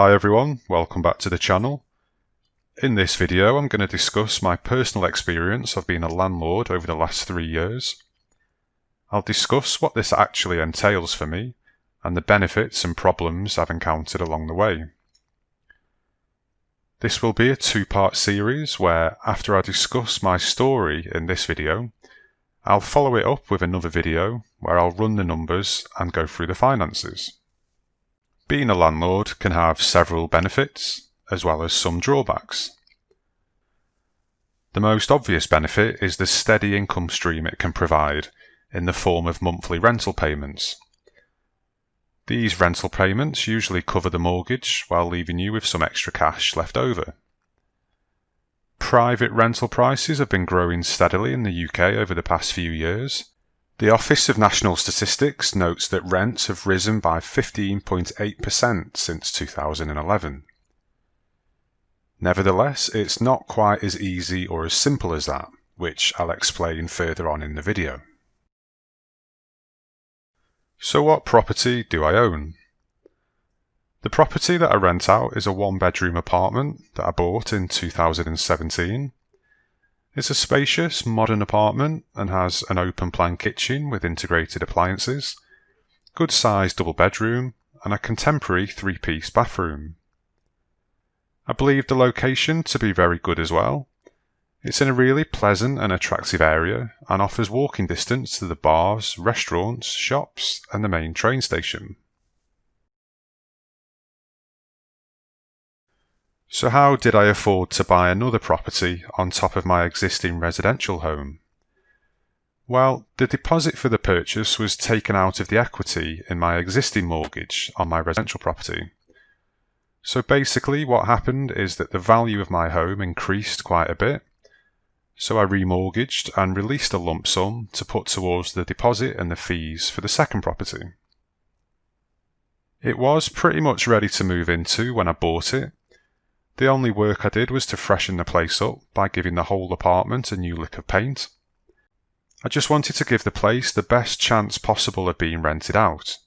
Hi everyone, welcome back to the channel. In this video I'm going to discuss my personal experience of being a landlord over the last 3 years. I'll discuss what this actually entails for me and the benefits and problems I've encountered along the way. This will be a 2-part series where, after I discuss my story in this video, I'll follow it up with another video where I'll run the numbers and go through the finances. Being a landlord can have several benefits, as well as some drawbacks. The most obvious benefit is the steady income stream it can provide in the form of monthly rental payments. These rental payments usually cover the mortgage while leaving you with some extra cash left over. Private rental prices have been growing steadily in the UK over the past few years. The Office of National Statistics notes that rents have risen by 15.8% since 2011. Nevertheless, it's not quite as easy or as simple as that, which I'll explain further on in the video. So what property do I own? The property that I rent out is a 1-bedroom apartment that I bought in 2017. It's a spacious, modern apartment and has an open-plan kitchen with integrated appliances, good-sized double bedroom, and a contemporary 3-piece bathroom. I believe the location to be very good as well. It's in a really pleasant and attractive area and offers walking distance to the bars, restaurants, shops, and the main train station. So how did I afford to buy another property on top of my existing residential home? Well, the deposit for the purchase was taken out of the equity in my existing mortgage on my residential property. So basically what happened is that the value of my home increased quite a bit, so I remortgaged and released a lump sum to put towards the deposit and the fees for the second property. It was pretty much ready to move into when I bought it. The only work I did was to freshen the place up by giving the whole apartment a new lick of paint. I just wanted to give the place the best chance possible of being rented out.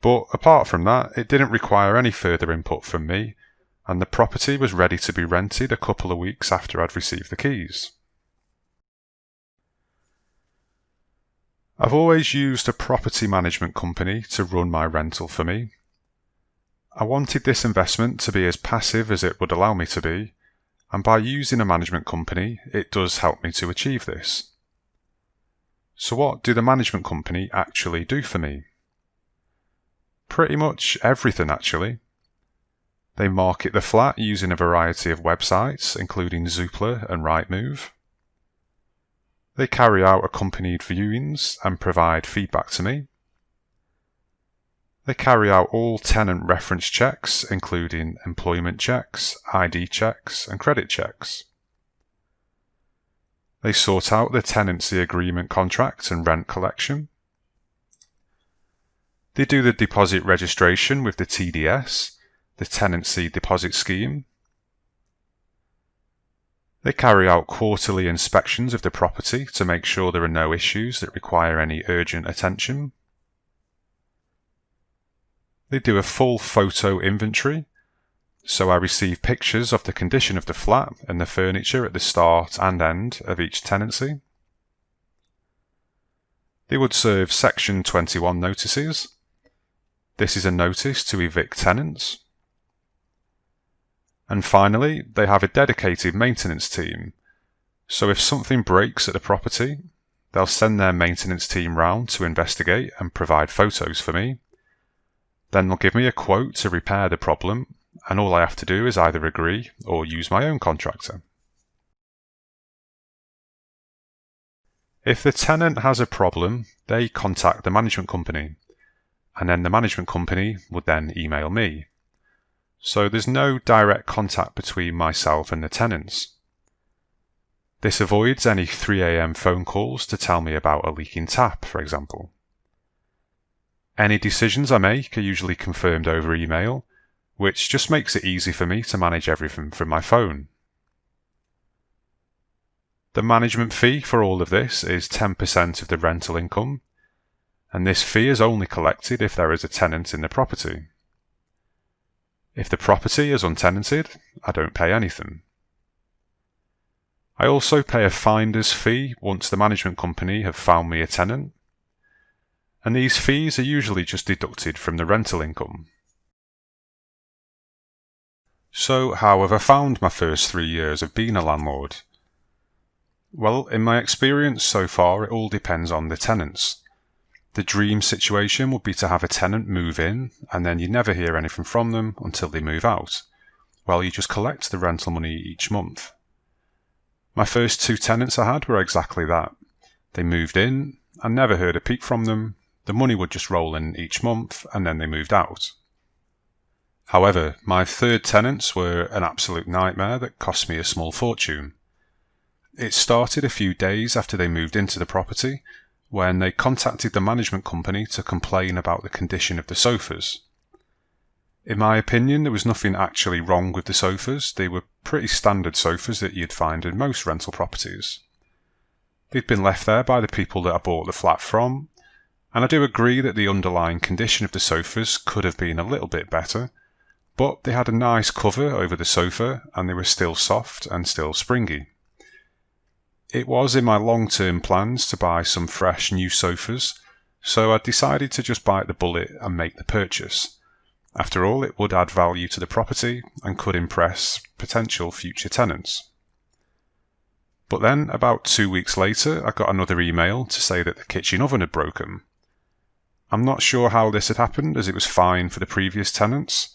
But apart from that, it didn't require any further input from me, and the property was ready to be rented a couple of weeks after I'd received the keys. I've always used a property management company to run my rental for me. I wanted this investment to be as passive as it would allow me to be, and by using a management company, it does help me to achieve this. So what do the management company actually do for me? Pretty much everything, actually. They market the flat using a variety of websites, including Zoopla and Rightmove. They carry out accompanied viewings and provide feedback to me. They carry out all tenant reference checks, including employment checks, ID checks, and credit checks. They sort out the tenancy agreement contract and rent collection. They do the deposit registration with the TDS, the Tenancy Deposit Scheme. They carry out quarterly inspections of the property to make sure there are no issues that require any urgent attention. They do a full photo inventory, so I receive pictures of the condition of the flat and the furniture at the start and end of each tenancy. They would serve Section 21 notices. This is a notice to evict tenants. And finally, they have a dedicated maintenance team, so if something breaks at the property, they'll send their maintenance team round to investigate and provide photos for me. Then they'll give me a quote to repair the problem, and all I have to do is either agree or use my own contractor. If the tenant has a problem, they contact the management company, and then the management company would then email me. So there's no direct contact between myself and the tenants. This avoids any 3 AM phone calls to tell me about a leaking tap, for example. Any decisions I make are usually confirmed over email, which just makes it easy for me to manage everything from my phone. The management fee for all of this is 10% of the rental income, and this fee is only collected if there is a tenant in the property. If the property is untenanted, I don't pay anything. I also pay a finder's fee once the management company have found me a tenant, and these fees are usually just deducted from the rental income. So how have I found my first 3 years of being a landlord? Well, in my experience so far, it all depends on the tenants. The dream situation would be to have a tenant move in, and then you never hear anything from them until they move out. Well, you just collect the rental money each month. My first 2 tenants I had were exactly that. They moved in, I never heard a peep from them, the money would just roll in each month, and then they moved out. However, my 3rd tenants were an absolute nightmare that cost me a small fortune. It started a few days after they moved into the property, when they contacted the management company to complain about the condition of the sofas. In my opinion, there was nothing actually wrong with the sofas. They were pretty standard sofas that you'd find in most rental properties. They'd been left there by the people that I bought the flat from, and I do agree that the underlying condition of the sofas could have been a little bit better, but they had a nice cover over the sofa and they were still soft and still springy. It was in my long-term plans to buy some fresh new sofas, so I decided to just bite the bullet and make the purchase. After all, it would add value to the property and could impress potential future tenants. But then, about 2 weeks later, I got another email to say that the kitchen oven had broken. I'm not sure how this had happened, as it was fine for the previous tenants.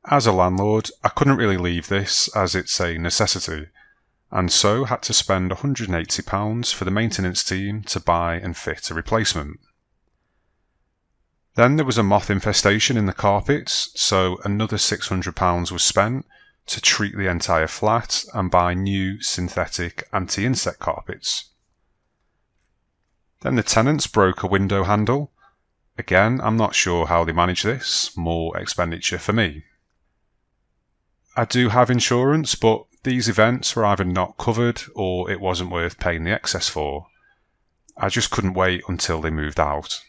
As a landlord, I couldn't really leave this, as it's a necessity, and so had to spend £180 for the maintenance team to buy and fit a replacement. Then there was a moth infestation in the carpets, so another £600 was spent to treat the entire flat and buy new synthetic anti-insect carpets. Then the tenants broke a window handle. Again, I'm not sure how they manage this, more expenditure for me. I do have insurance, but these events were either not covered or it wasn't worth paying the excess for. I just couldn't wait until they moved out.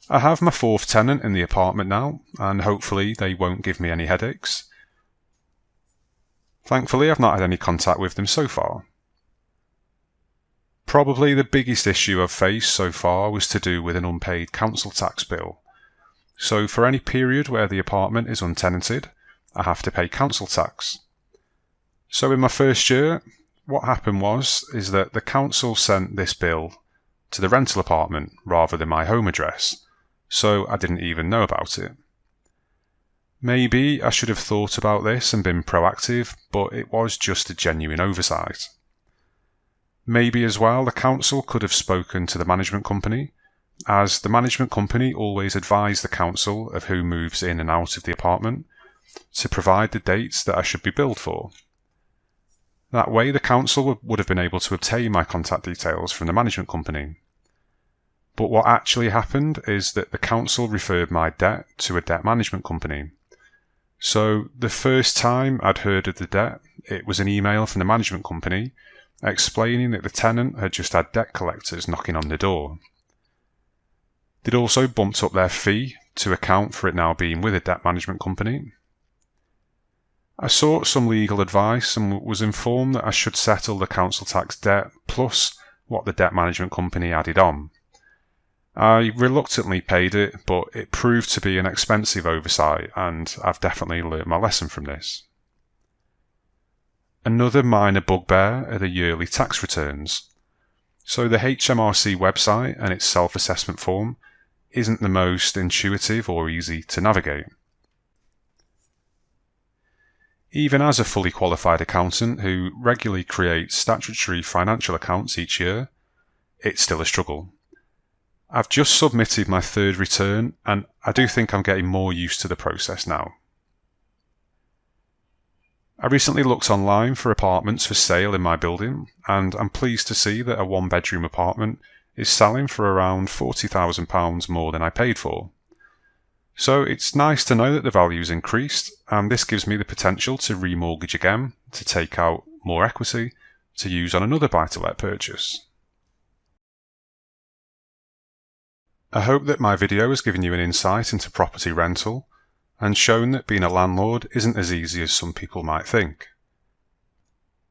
I have my 4th tenant in the apartment now, and hopefully they won't give me any headaches. Thankfully, I've not had any contact with them so far. Probably the biggest issue I've faced so far was to do with an unpaid council tax bill. So for any period where the apartment is untenanted, I have to pay council tax. So in my first year, what happened is that the council sent this bill to the rental apartment rather than my home address, so I didn't even know about it. Maybe I should have thought about this and been proactive, but it was just a genuine oversight. Maybe as well the council could have spoken to the management company, as the management company always advise the council of who moves in and out of the apartment to provide the dates that I should be billed for. That way the council would have been able to obtain my contact details from the management company. But what actually happened is that the council referred my debt to a debt management company. So the first time I'd heard of the debt, it was an email from the management company explaining that the tenant had just had debt collectors knocking on the door. They'd also bumped up their fee to account for it now being with a debt management company. I sought some legal advice and was informed that I should settle the council tax debt plus what the debt management company added on. I reluctantly paid it, but it proved to be an expensive oversight, and I've definitely learnt my lesson from this. Another minor bugbear are the yearly tax returns. So the HMRC website and its self-assessment form isn't the most intuitive or easy to navigate. Even as a fully qualified accountant who regularly creates statutory financial accounts each year, it's still a struggle. I've just submitted my 3rd return, and I do think I'm getting more used to the process now. I recently looked online for apartments for sale in my building, and I'm pleased to see that a 1-bedroom apartment is selling for around £40,000 more than I paid for. So it's nice to know that the value's increased, and this gives me the potential to remortgage again, to take out more equity, to use on another buy-to-let purchase. I hope that my video has given you an insight into property rental and shown that being a landlord isn't as easy as some people might think.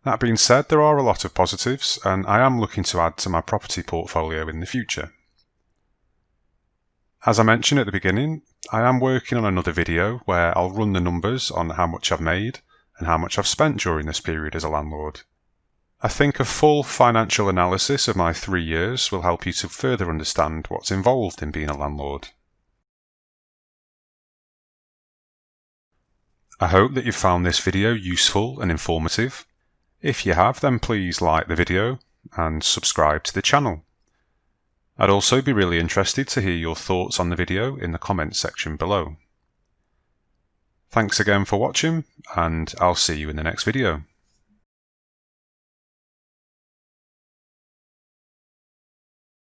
That being said, there are a lot of positives, and I am looking to add to my property portfolio in the future. As I mentioned at the beginning, I am working on another video where I'll run the numbers on how much I've made and how much I've spent during this period as a landlord. I think a full financial analysis of my 3 years will help you to further understand what's involved in being a landlord. I hope that you've found this video useful and informative. If you have, then please like the video and subscribe to the channel. I'd also be really interested to hear your thoughts on the video in the comments section below. Thanks again for watching, and I'll see you in the next video.